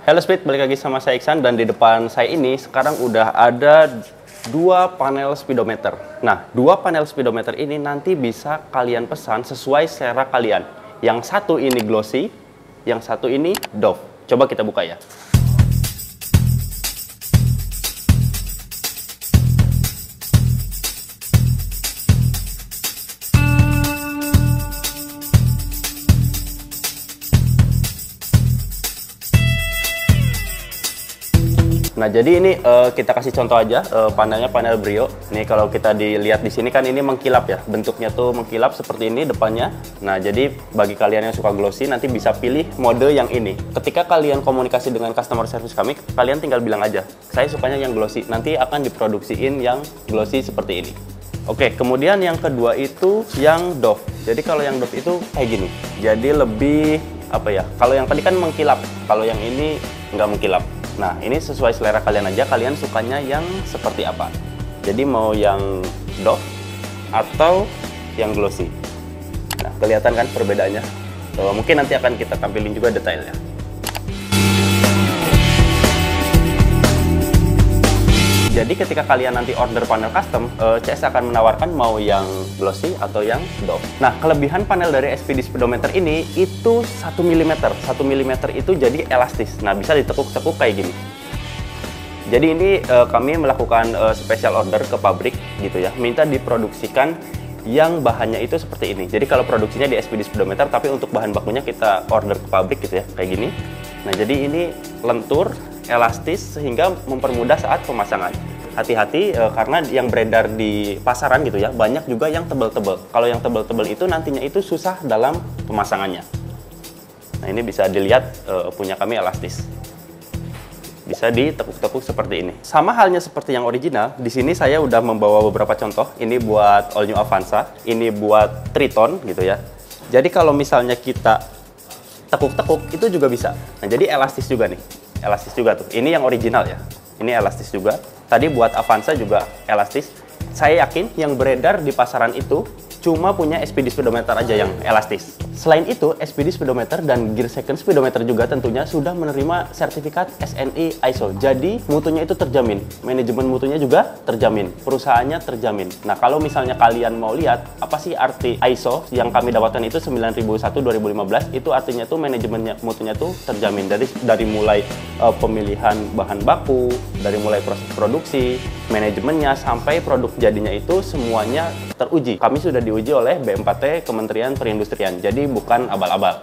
Halo Speed, balik lagi sama saya Iksan dan di depan saya ini sekarang udah ada dua panel speedometer. Nah, dua panel speedometer ini nanti bisa kalian pesan sesuai selera kalian. Yang satu ini glossy, yang satu ini doff. Coba kita buka ya. Nah, jadi ini kita kasih contoh aja panelnya, panel Brio. Nih kalau kita dilihat di sini kan ini mengkilap ya, bentuknya tuh mengkilap seperti ini depannya. Nah, jadi bagi kalian yang suka glossy nanti bisa pilih mode yang ini. Ketika kalian komunikasi dengan customer service kami, kalian tinggal bilang aja, saya sukanya yang glossy. Nanti akan diproduksiin yang glossy seperti ini. Oke, kemudian yang kedua itu yang doff. Jadi kalau yang doff itu kayak gini. Jadi lebih apa ya? Kalau yang tadi kan mengkilap, kalau yang ini nggak mengkilap. Nah, ini sesuai selera kalian aja, kalian sukanya yang seperti apa. Jadi mau yang doff atau yang glossy. Nah, kelihatan kan perbedaannya? Mungkin nanti akan kita tampilin juga detailnya. Jadi ketika kalian nanti order panel custom, CS akan menawarkan mau yang glossy atau yang doff. Nah, kelebihan panel dari SPD speedometer ini itu 1 mm. 1 mm itu jadi elastis. Nah, bisa ditekuk-tekuk kayak gini. Jadi ini kami melakukan special order ke pabrik gitu ya. Minta diproduksikan yang bahannya itu seperti ini. Jadi kalau produksinya di SPD speedometer, tapi untuk bahan bakunya kita order ke pabrik gitu ya, kayak gini. Nah, jadi ini lentur, elastis sehingga mempermudah saat pemasangan. Hati-hati karena yang beredar di pasaran gitu ya, banyak juga yang tebel-tebel. Kalau yang tebel-tebel itu nantinya itu susah dalam pemasangannya. Nah, ini bisa dilihat punya kami elastis. Bisa ditekuk-tekuk seperti ini. Sama halnya seperti yang original, di sini saya udah membawa beberapa contoh. Ini buat All New Avanza, ini buat Triton gitu ya. Jadi kalau misalnya kita tekuk-tekuk itu juga bisa. Nah, jadi elastis juga nih. Elastis juga tuh. Ini yang original ya. Ini elastis juga. Tadi buat Avanza juga elastis. Saya yakin yang beredar di pasaran itu cuma punya SPD speedometer aja yang elastis. Selain itu, SPD speedometer dan gear second speedometer juga tentunya sudah menerima sertifikat SNI ISO. Jadi mutunya itu terjamin. Manajemen mutunya juga terjamin. Perusahaannya terjamin. Nah, kalau misalnya kalian mau lihat apa sih arti ISO yang kami dapatkan itu 9001/2015, itu artinya tuh manajemennya mutunya tuh terjamin. Dari mulai pemilihan bahan baku, dari mulai proses produksi, manajemennya sampai produk jadinya itu semuanya teruji. Kami sudah diuji oleh B4T Kementerian Perindustrian. Jadi bukan abal-abal.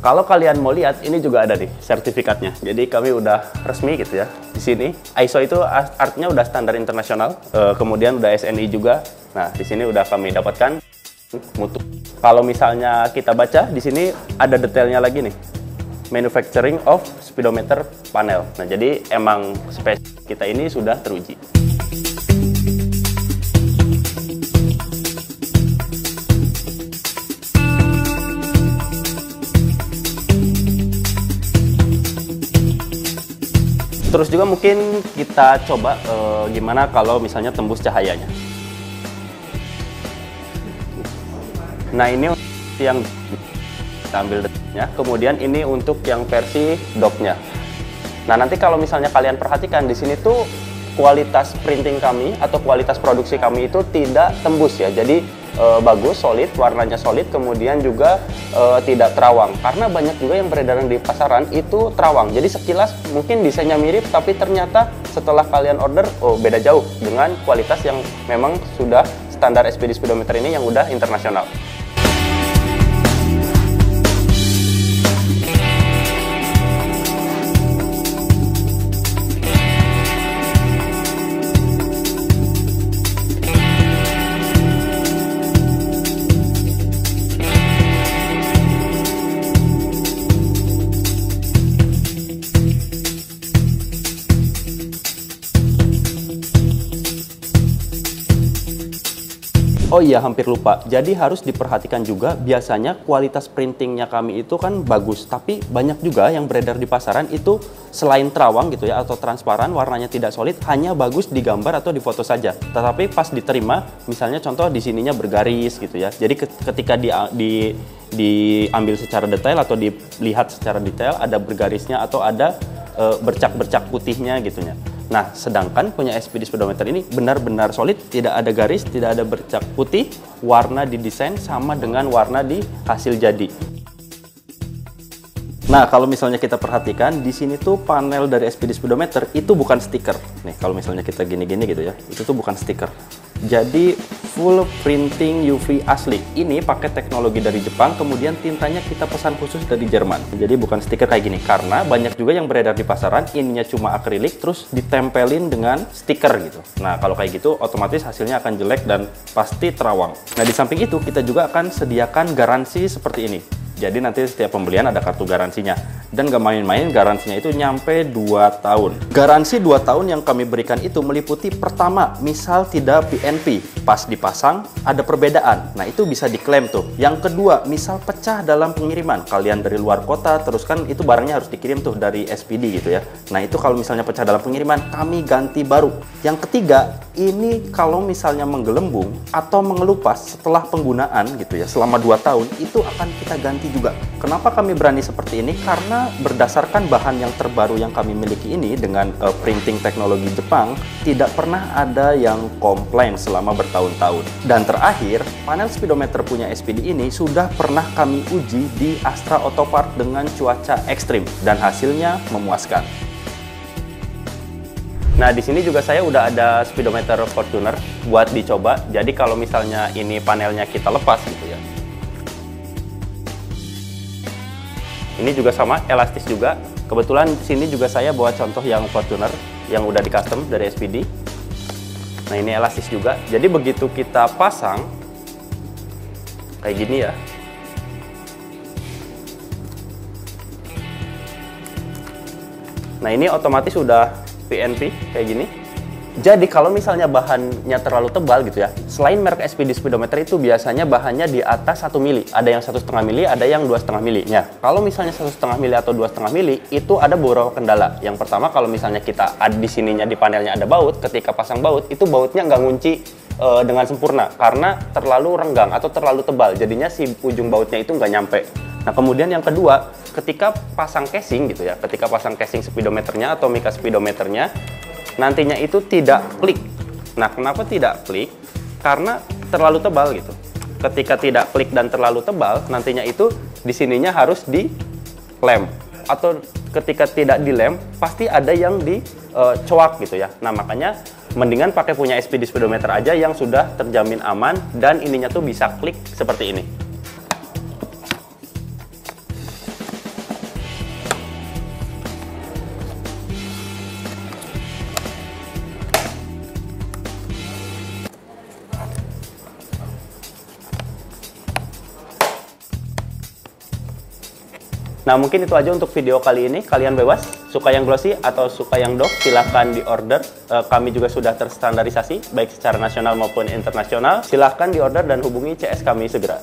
Kalau kalian mau lihat, ini juga ada nih sertifikatnya. Jadi kami udah resmi gitu ya. Di sini ISO itu artinya udah standar internasional. Kemudian udah SNI juga. Nah, di sini udah kami dapatkan mutu. Kalau misalnya kita baca di sini ada detailnya lagi nih. Manufacturing of speedometer panel. Nah, jadi emang spek kita ini sudah teruji. Terus juga mungkin kita coba gimana kalau misalnya tembus cahayanya. Nah, ini yang kita ambil detiknya. Kemudian ini untuk yang versi docknya. Nah, nanti kalau misalnya kalian perhatikan di sini tuh kualitas printing kami atau kualitas produksi kami itu tidak tembus ya. Jadi bagus, solid, warnanya solid, kemudian juga tidak terawang. Karena banyak juga yang beredaran di pasaran itu terawang. Jadi sekilas mungkin desainnya mirip, tapi ternyata setelah kalian order, oh beda jauh dengan kualitas yang memang sudah standar SPD speedometer ini yang udah internasional. Oh iya, hampir lupa. Jadi harus diperhatikan juga, biasanya kualitas printingnya kami itu kan bagus, tapi banyak juga yang beredar di pasaran itu selain terawang gitu ya, atau transparan, warnanya tidak solid, hanya bagus di gambar atau di foto saja. Tetapi pas diterima, misalnya contoh di sininya bergaris gitu ya. Jadi ketika diambil secara detail atau dilihat secara detail, ada bergarisnya atau ada bercak-bercak putihnya gitu ya. Nah, sedangkan punya SPD speedometer ini benar-benar solid, tidak ada garis, tidak ada bercak putih, warna didesain sama dengan warna di hasil jadi. Nah, kalau misalnya kita perhatikan, di sini tuh panel dari SPD speedometer itu bukan stiker. Nih, kalau misalnya kita gini-gini gitu ya, itu tuh bukan stiker. Jadi full printing UV asli. Ini pakai teknologi dari Jepang, kemudian tintanya kita pesan khusus dari Jerman. Jadi bukan stiker kayak gini, karena banyak juga yang beredar di pasaran, ininya cuma akrilik, terus ditempelin dengan stiker gitu. Nah, kalau kayak gitu, otomatis hasilnya akan jelek dan pasti terawang. Nah, di samping itu, kita juga akan sediakan garansi seperti ini. Jadi nanti setiap pembelian ada kartu garansinya. Dan gak main-main, garansinya itu nyampe 2 tahun. Garansi 2 tahun yang kami berikan itu meliputi pertama, misal tidak PNP, pas dipasang ada perbedaan. Nah, itu bisa diklaim tuh. Yang kedua, misal pecah dalam pengiriman. Kalian dari luar kota, terus kan itu barangnya harus dikirim tuh dari SPD gitu ya. Nah, itu kalau misalnya pecah dalam pengiriman, kami ganti baru. Yang ketiga, ini kalau misalnya menggelembung atau mengelupas setelah penggunaan gitu ya, selama 2 tahun, itu akan kita ganti juga. Kenapa kami berani seperti ini? Karena berdasarkan bahan yang terbaru yang kami miliki ini dengan printing teknologi Jepang, tidak pernah ada yang komplain selama bertahun-tahun. Dan terakhir, panel speedometer punya SPD ini sudah pernah kami uji di Astra Auto Parts dengan cuaca ekstrim dan hasilnya memuaskan. Nah, di sini juga saya udah ada speedometer Fortuner buat dicoba. Jadi kalau misalnya ini panelnya kita lepas gitu ya. Ini juga sama, elastis juga. Kebetulan di sini juga saya bawa contoh yang Fortuner yang udah di custom dari SPD. Nah, ini elastis juga. Jadi begitu kita pasang kayak gini ya. Nah, ini otomatis udah PNP kayak gini. Jadi kalau misalnya bahannya terlalu tebal gitu ya, selain merek SPD speedometer itu biasanya bahannya di atas 1 mili. Ada yang 1,5 mili, ada yang 2,5 mili. Nah, kalau misalnya 1,5 mili atau 2,5 mili, itu ada beberapa kendala. Yang pertama, kalau misalnya kita ada di sininya di panelnya ada baut, ketika pasang baut, itu bautnya nggak ngunci dengan sempurna karena terlalu renggang atau terlalu tebal. Jadinya si ujung bautnya itu nggak nyampe. Nah, kemudian yang kedua, ketika pasang casing gitu ya, ketika pasang casing speedometernya atau mika speedometernya, nantinya itu tidak klik. Nah, kenapa tidak klik? Karena terlalu tebal gitu. Ketika tidak klik dan terlalu tebal, nantinya itu di sininya harus dilem. Atau ketika tidak dilem, pasti ada yang dicoak gitu ya. Nah, makanya mendingan pakai punya SPD speedometer aja yang sudah terjamin aman dan ininya tuh bisa klik seperti ini. Nah, mungkin itu aja untuk video kali ini. Kalian bebas, suka yang glossy atau suka yang doff, silahkan di order. Kami juga sudah terstandarisasi, baik secara nasional maupun internasional. Silahkan di order dan hubungi CS kami segera.